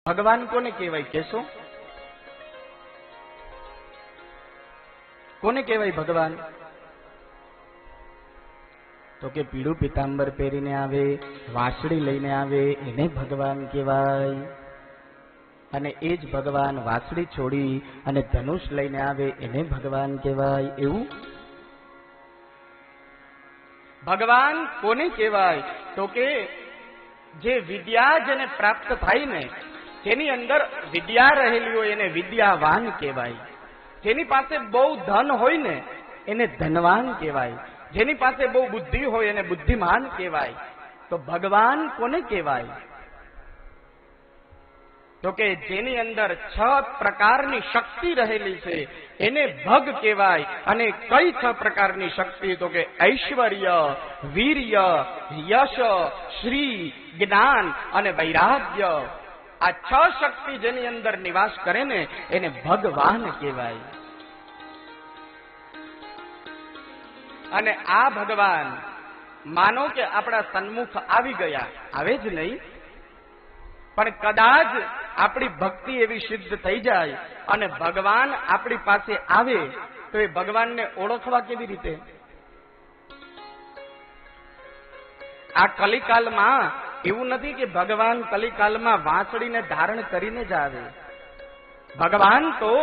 ભગવાન કોને કહેવાય કહેશો? કોને કહેવાય ભગવાન? તો કે પીળું પીતાંબર પહેરીને આવે, વાંસળી લઈને આવે, એને ભગવાન કહેવાય. અને એ જ ભગવાન વાંસળી છોડી અને ધનુષ લઈને આવે, એને ભગવાન કહેવાય. એવું ભગવાન કોને કહેવાય? તો કે જે વિદ્યા જેને પ્રાપ્ત થાય ને, જેની અંદર વિદ્યા રહેલી હોય એને વિદ્યાવાન કહેવાય. જેની પાસે બહુ ધન હોય ને એને ધનવાન કહેવાય. જેની પાસે બહુ બુદ્ધિ હોય એને બુદ્ધિમાન કહેવાય. તો ભગવાન કોને કહેવાય? તો કે જેની અંદર 6 પ્રકારની શક્તિ રહેલી છે એને ભગ કહેવાય. અને કઈ 6 પ્રકારની શક્તિ? તો કે ઐશ્વર્ય, વીર્ય, યશ, શ્રી, જ્ઞાન અને વૈરાગ્ય. આ 6 શક્તિ જેની અંદર નિવાસ કરે ને એને ભગવાન કહેવાય. અને આ ભગવાન માનો કે આપણા સન્મુખ આવી ગયા, આવે જ નહીં, પણ કદાચ આપણી ભક્તિ એવી સિદ્ધ થઈ જાય અને ભગવાન આપણી પાસે આવે તો એ ભગવાનને ઓળખવા કેવી રીતે? આ કલિકાલમાં એવું નથી કે ભગવાન કલિકાલમાં વાંસળીને ધારણ કરીને જ આવે. ભગવાન તો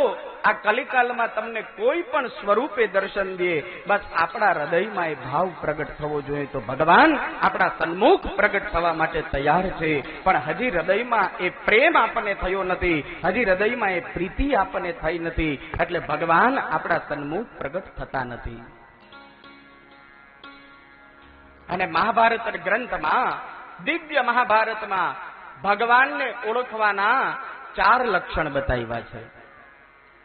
આ કલિકાલમાં તમને કોઈ પણ સ્વરૂપે દર્શન દે, બસ આપણા હૃદયમાં એ ભાવ પ્રગટ થવો જોઈએ. તો ભગવાન આપણા સન્મુખ પ્રગટ થવા માટે તૈયાર છે, પણ હજી હૃદયમાં એ પ્રેમ આપણને થયો નથી, હજી હૃદયમાં એ પ્રીતિ આપણને થઈ નથી, એટલે ભગવાન આપણા સન્મુખ પ્રગટ થતા નથી. અને મહાભારત ગ્રંથમાં, દિવ્ય મહાભારતમાં ભગવાનને ઓળખવાના 4 લક્ષણ બતાવ્યા છે.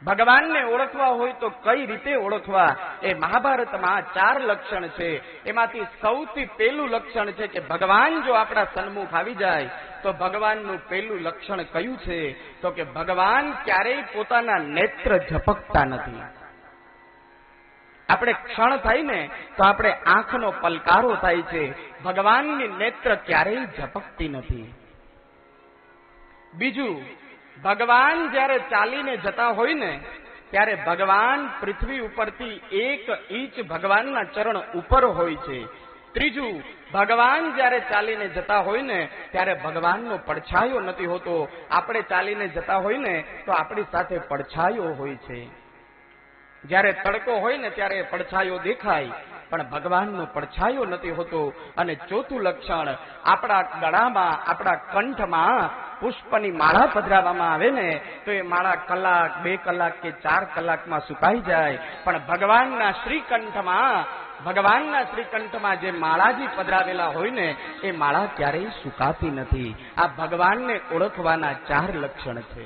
ભગવાનને ઓળખવા હોય તો કઈ રીતે ઓળખવા, એ મહાભારતમાં 4 લક્ષણ છે. એમાંથી સૌથી પહેલું લક્ષણ છે કે ભગવાન જો આપણા સન્મુખ આવી જાય તો ભગવાનનું પહેલું લક્ષણ કયું છે? તો કે ભગવાન ક્યારેય પોતાના નેત્ર ઝપકતા નથી. આપણે ક્ષણ થાય ને તો આપણે આંખનો પલકારો થાય છે, ભગવાનની નેત્ર ક્યારેય ઝપકતી નથી. બીજું, ભગવાન જ્યારે ચાલીને જતા હોય ને ત્યારે ભગવાન પૃથ્વી ઉપરથી 1 ઇંચ ભગવાનના ચરણ ઉપર હોય છે. ત્રીજું, ભગવાન જ્યારે ચાલીને જતા હોય ને ત્યારે ભગવાનનો પડછાયો નથી હોતો. આપણે ચાલીને જતા હોય ને તો આપણી સાથે પડછાયો હોય છે. જ્યારે તડકો હોય ને ત્યારે પડછાયો દેખાય, પણ ભગવાનનો પડછાયો નથી હોતો. અને ચોથું લક્ષણ, આપણા ગળામાં, આપણા કંઠમાં પુષ્પની માળા પધરાવવામાં આવે ને તો એ માળા કલાક, 2 કલાક કે 4 કલાકમાં સુકાઈ જાય, પણ ભગવાનના શ્રીકંઠમાં જે માળાજી પધરાવેલા હોય ને એ માળા ક્યારેય સુકાતી નથી. આ ભગવાનને ઓળખવાના 4 લક્ષણ છે.